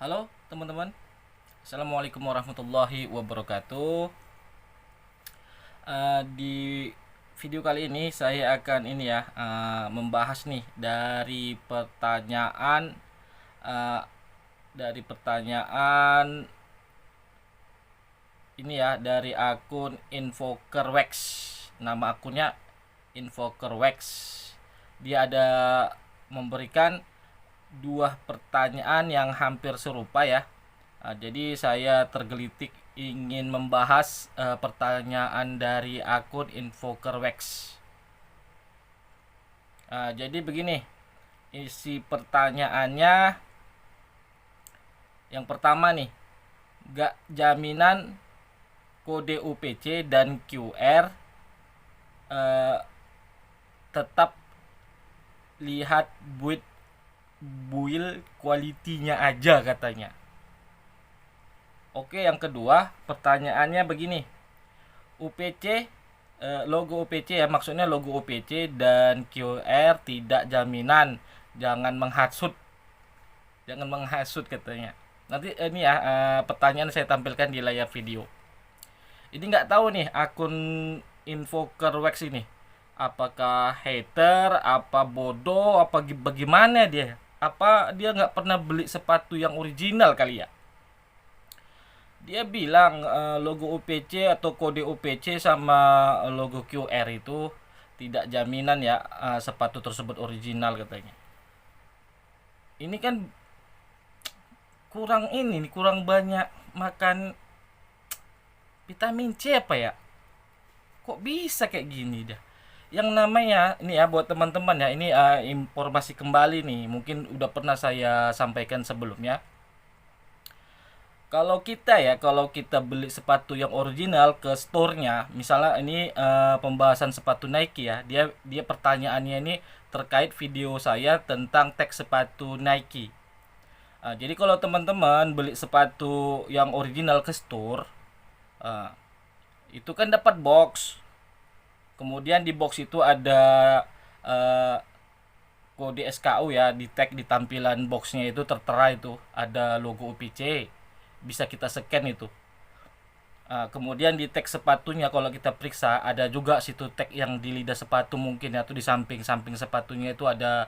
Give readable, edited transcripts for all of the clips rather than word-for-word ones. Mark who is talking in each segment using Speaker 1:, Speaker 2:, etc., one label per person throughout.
Speaker 1: Halo teman-teman, Assalamualaikum warahmatullahi wabarakatuh. Di video kali ini saya akan membahas nih uh, dari pertanyaan ini ya, dari akun Infokerwex. Nama akunnya Infokerwex. Dia ada memberikan dua pertanyaan yang hampir serupa ya. Jadi saya tergelitik ingin membahas pertanyaan dari akun Infokerwex. Jadi begini, isi pertanyaannya yang pertama nih, gak jaminan kode UPC dan QR tetap lihat build kualitinya aja katanya. Oke, yang kedua pertanyaannya begini, UPC logo UPC ya, maksudnya logo UPC dan QR tidak jaminan, jangan menghasut katanya. Nanti ini ya, pertanyaan saya tampilkan di layar video. Ini nggak tahu nih akun Infokerwex ini apakah hater, apa bodoh, apa bagaimana dia, apa dia nggak pernah beli sepatu yang original kali ya. Dia bilang logo UPC atau kode UPC sama logo QR itu tidak jaminan ya, sepatu tersebut original katanya. Ini kan kurang banyak makan vitamin C apa ya? Kok bisa kayak gini dah? Yang namanya ini ya, buat teman-teman ya, ini informasi kembali nih, mungkin udah pernah saya sampaikan sebelumnya. Kalau kita beli sepatu yang original ke store-nya, misalnya ini pembahasan sepatu Nike ya, dia pertanyaannya ini terkait video saya tentang tag sepatu Nike. Jadi kalau teman-teman beli sepatu yang original ke store, itu kan dapat box. Kemudian di box itu ada kode SKU ya, di tag di tampilan boxnya itu tertera, itu ada logo UPC, bisa kita scan itu. Kemudian di tag sepatunya kalau kita periksa ada juga situ tag yang di lidah sepatu, mungkin ya, tuh di samping sepatunya itu ada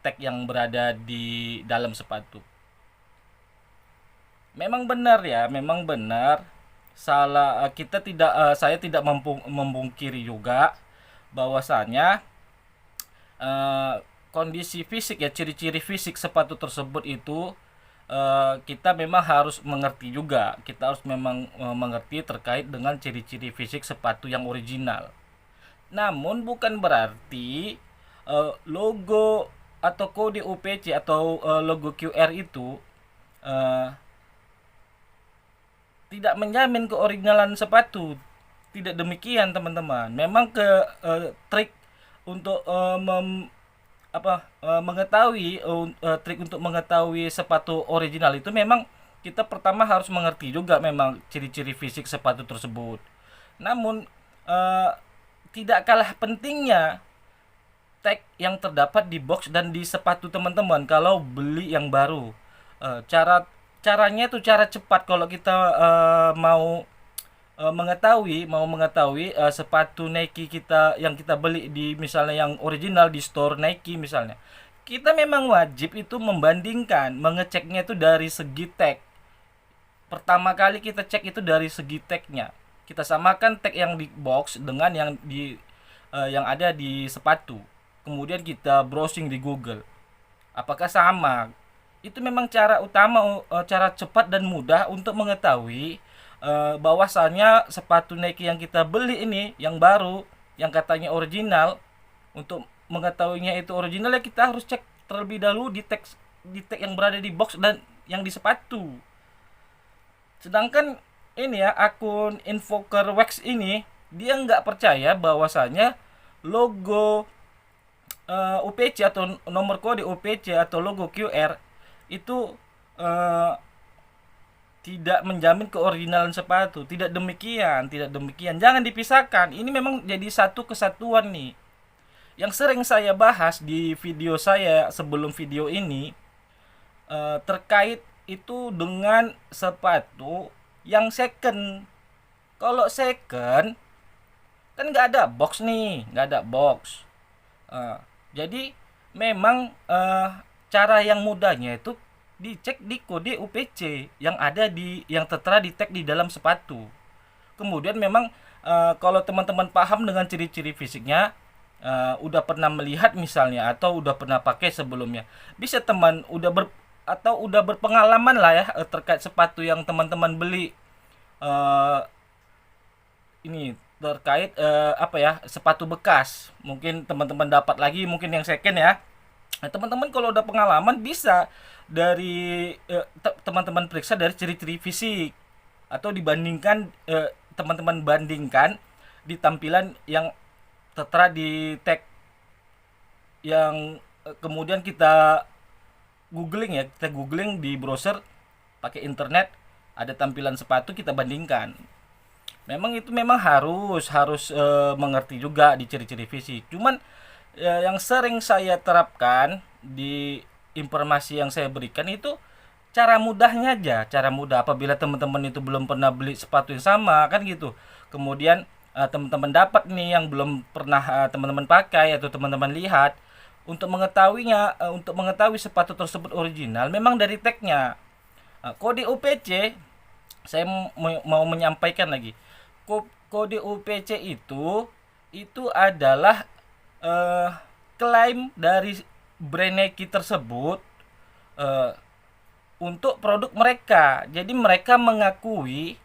Speaker 1: tag yang berada di dalam sepatu. Memang benar ya, memang benar. Saya tidak membungkiri juga bahwasanya kondisi fisik ya, ciri-ciri fisik sepatu tersebut itu kita memang harus mengerti juga. Kita harus memang mengerti terkait dengan ciri-ciri fisik sepatu yang original. Namun bukan berarti logo atau kode UPC atau logo QR itu tidak menjamin keoriginalan sepatu. Tidak demikian teman-teman. Memang trik untuk trik untuk mengetahui sepatu original itu memang kita pertama harus mengerti juga memang ciri-ciri fisik sepatu tersebut. Namun tidak kalah pentingnya tag yang terdapat di box dan di sepatu teman-teman kalau beli yang baru. Caranya itu cara cepat kalau kita mau mengetahui sepatu Nike kita yang kita beli di, misalnya yang original di store Nike misalnya, kita memang wajib itu membandingkan, mengeceknya itu dari segi tag. Pertama kali kita cek itu dari segi tagnya, kita samakan tag yang di box dengan yang ada di sepatu. Kemudian kita browsing di Google, apakah sama. Itu memang cara utama, cara cepat dan mudah untuk mengetahui bahwasannya sepatu Nike yang kita beli ini yang baru, yang katanya original. Untuk mengetahuinya itu original ya, kita harus cek terlebih dahulu di tag yang berada di box dan yang di sepatu. Sedangkan ini ya, akun Infokerwex ini dia nggak percaya bahwasanya logo UPC atau nomor kode UPC atau logo QR itu tidak menjamin keoriginalan sepatu. Tidak demikian. Jangan dipisahkan. Ini memang jadi satu kesatuan nih. Yang sering saya bahas di video saya sebelum video ini terkait itu dengan sepatu yang second. Kalau second kan nggak ada box nih, nggak ada box. Eh, jadi memang cara yang mudahnya itu dicek di kode UPC yang ada yang tertera di tag di dalam sepatu. Kemudian memang kalau teman-teman paham dengan ciri-ciri fisiknya, udah pernah melihat misalnya atau udah pernah pakai sebelumnya, bisa teman atau udah berpengalaman lah ya terkait sepatu yang teman-teman beli, eh, ini terkait apa ya, sepatu bekas. Mungkin teman-teman dapat lagi mungkin yang second ya. Nah, teman-teman kalau udah pengalaman bisa dari teman-teman periksa dari ciri-ciri fisik atau dibandingkan, teman-teman bandingkan di tampilan yang tertera di tag yang kemudian kita googling ya, kita googling di browser pakai internet, ada tampilan sepatu kita bandingkan. Memang itu memang harus harus mengerti juga di ciri-ciri fisik. Cuman yang sering saya terapkan di informasi yang saya berikan itu cara mudahnya aja, cara mudah apabila teman-teman itu belum pernah beli sepatu yang sama kan gitu. Kemudian teman-teman dapat nih yang belum pernah teman-teman pakai atau teman-teman lihat, untuk mengetahuinya, untuk mengetahui sepatu tersebut original memang dari tagnya. Kode UPC saya mau menyampaikan lagi. Kode UPC itu adalah eh, klaim dari brand Nike tersebut eh, untuk produk mereka. Jadi mereka mengakui,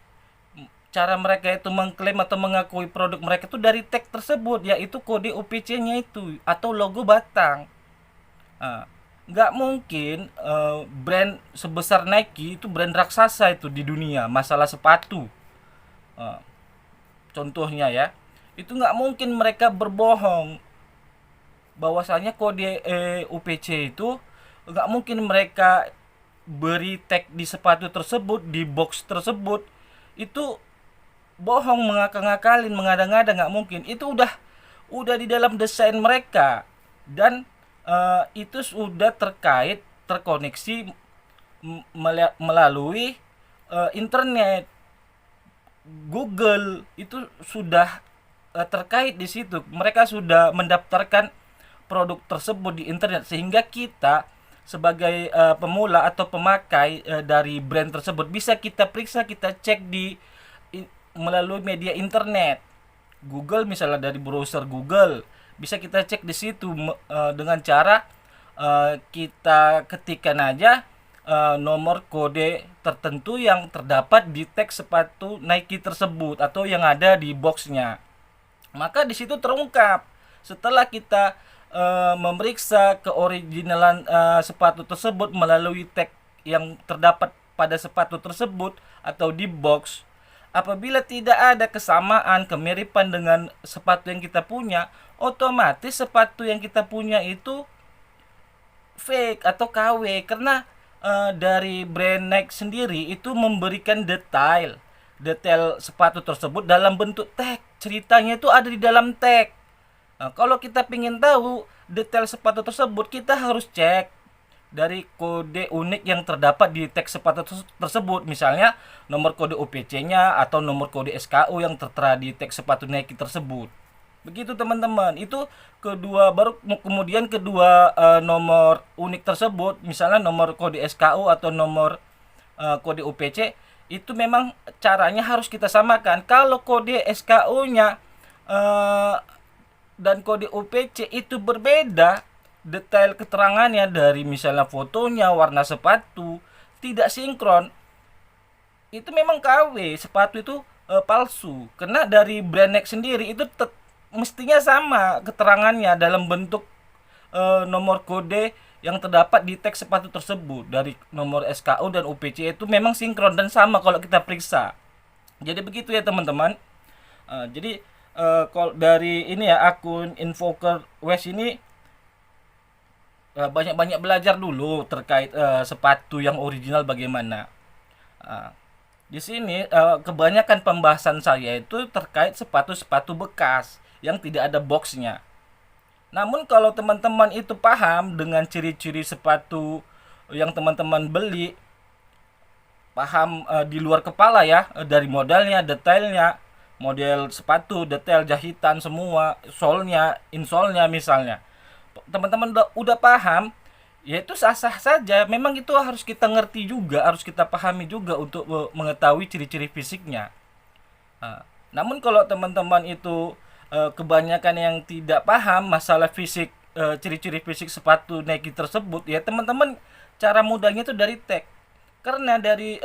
Speaker 1: cara mereka itu mengklaim atau mengakui produk mereka itu dari tag tersebut, yaitu kode UPC-nya itu atau logo batang. Nah, nggak mungkin brand sebesar Nike itu brand raksasa itu di dunia masalah sepatu. Eh, Contohnya ya, itu nggak mungkin mereka berbohong bahwasanya kode UPC itu, nggak mungkin mereka beri tag di sepatu tersebut, di box tersebut, itu bohong, mengakal-ngakalin, mengada-ngada, nggak mungkin. Itu udah di dalam desain mereka, dan itu sudah terkoneksi melalui internet. Google itu sudah terkait di situ. Mereka sudah mendaftarkan produk tersebut di internet, sehingga kita sebagai pemula atau pemakai dari brand tersebut bisa kita periksa, kita cek melalui media internet. Google misalnya, dari browser Google bisa kita cek di situ dengan cara kita ketikkan aja nomor kode tertentu yang terdapat di tag sepatu Nike tersebut atau yang ada di boxnya. Maka di situ terungkap setelah kita memeriksa keoriginalan sepatu tersebut melalui tag yang terdapat pada sepatu tersebut atau di box. Apabila tidak ada kesamaan, kemiripan dengan sepatu yang kita punya, otomatis sepatu yang kita punya itu fake atau KW, karena dari brand Nike sendiri itu memberikan detail sepatu tersebut dalam bentuk tag. Ceritanya itu ada di dalam tag. Nah, kalau kita ingin tahu detail sepatu tersebut, kita harus cek dari kode unik yang terdapat di tag sepatu tersebut. Misalnya nomor kode OPC-nya atau nomor kode SKU yang tertera di tag sepatu Nike tersebut. Begitu teman-teman. Itu kemudian kedua nomor unik tersebut, misalnya nomor kode SKU atau nomor kode OPC, itu memang caranya harus kita samakan. Kalau kode SKU-nya dan kode OPC itu berbeda, detail keterangannya dari misalnya fotonya, warna sepatu tidak sinkron, itu memang KW, sepatu itu palsu. Karena dari brand Nike sendiri itu mestinya sama keterangannya dalam bentuk nomor kode yang terdapat di tag sepatu tersebut. Dari nomor SKU dan OPC itu memang sinkron dan sama kalau kita periksa. Jadi begitu ya teman-teman. Jadi kalau dari ini ya, akun Invoker West ini banyak-banyak belajar dulu terkait sepatu yang original bagaimana. Uh, di sini kebanyakan pembahasan saya itu terkait sepatu-sepatu bekas yang tidak ada boxnya. Namun kalau teman-teman itu paham dengan ciri-ciri sepatu yang teman-teman beli, paham di luar kepala ya, dari modalnya, detailnya, model sepatu, detail jahitan semua, solnya, insolnya misalnya. Teman-teman udah paham, ya itu sah-sah saja. Memang itu harus kita ngerti juga, harus kita pahami juga untuk mengetahui ciri-ciri fisiknya. Namun kalau teman-teman itu kebanyakan yang tidak paham masalah fisik, ciri-ciri fisik sepatu Nike tersebut, ya teman-teman cara mudahnya itu dari tag. Karena dari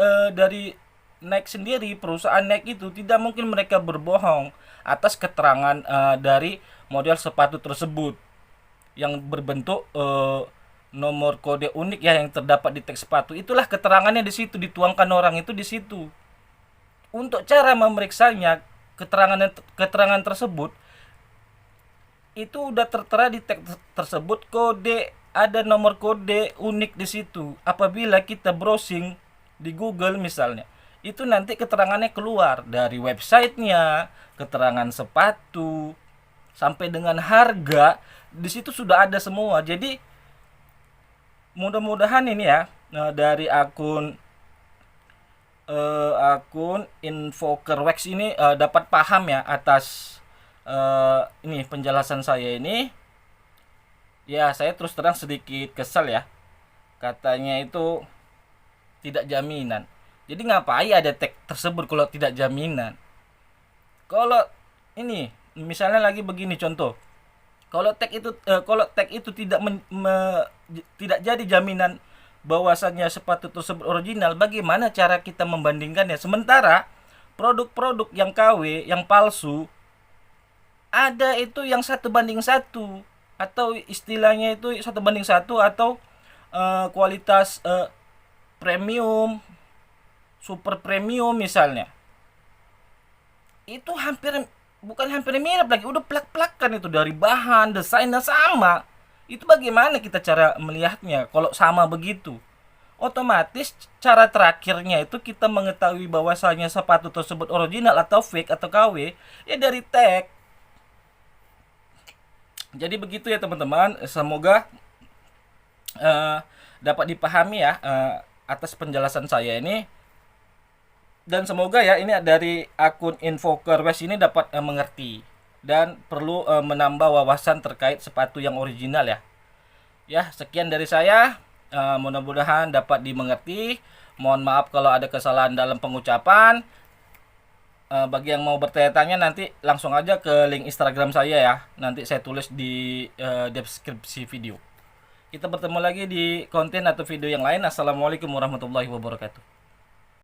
Speaker 1: Nike sendiri, perusahaan Nike itu tidak mungkin mereka berbohong atas keterangan dari model sepatu tersebut yang berbentuk nomor kode unik ya yang terdapat di tag sepatu. Itulah keterangannya di situ, dituangkan orang itu di situ. Untuk cara memeriksanya, keterangan tersebut itu udah tertera di tag tersebut, kode, ada nomor kode unik di situ. Apabila kita browsing di Google misalnya, itu nanti keterangannya keluar dari websitenya, keterangan sepatu sampai dengan harga di situ sudah ada semua. Jadi mudah-mudahan ini ya, dari akun Infokerwax ini dapat paham ya atas ini penjelasan saya ini. Ya, saya terus terang sedikit kesal ya. Katanya itu tidak jaminan. Jadi ngapain ada tag tersebut kalau tidak jaminan? Kalau ini misalnya lagi begini contoh. Kalau tag itu tidak jadi jaminan bahwasannya sepatu tersebut original, bagaimana cara kita membandingkannya? Sementara produk-produk yang KW, yang palsu, ada itu yang 1:1, atau istilahnya itu 1:1, atau kualitas premium, super premium misalnya. Itu bukan hampir mirip lagi, udah plak-plakan itu, dari bahan, desainnya sama. Itu bagaimana kita cara melihatnya kalau sama begitu? Otomatis cara terakhirnya itu kita mengetahui bahwasanya sepatu tersebut original atau fake atau KW ya dari tag. Jadi begitu ya teman-teman, semoga dapat dipahami ya atas penjelasan saya ini, dan semoga ya ini dari akun Infokerwax ini dapat mengerti dan perlu menambah wawasan terkait sepatu yang original ya. Ya, sekian dari saya. Mudah-mudahan dapat dimengerti. Mohon maaf kalau ada kesalahan dalam pengucapan. Bagi yang mau bertanya-tanya nanti langsung aja ke link Instagram saya ya. Nanti saya tulis di deskripsi video. Kita bertemu lagi di konten atau video yang lain. Assalamualaikum warahmatullahi wabarakatuh.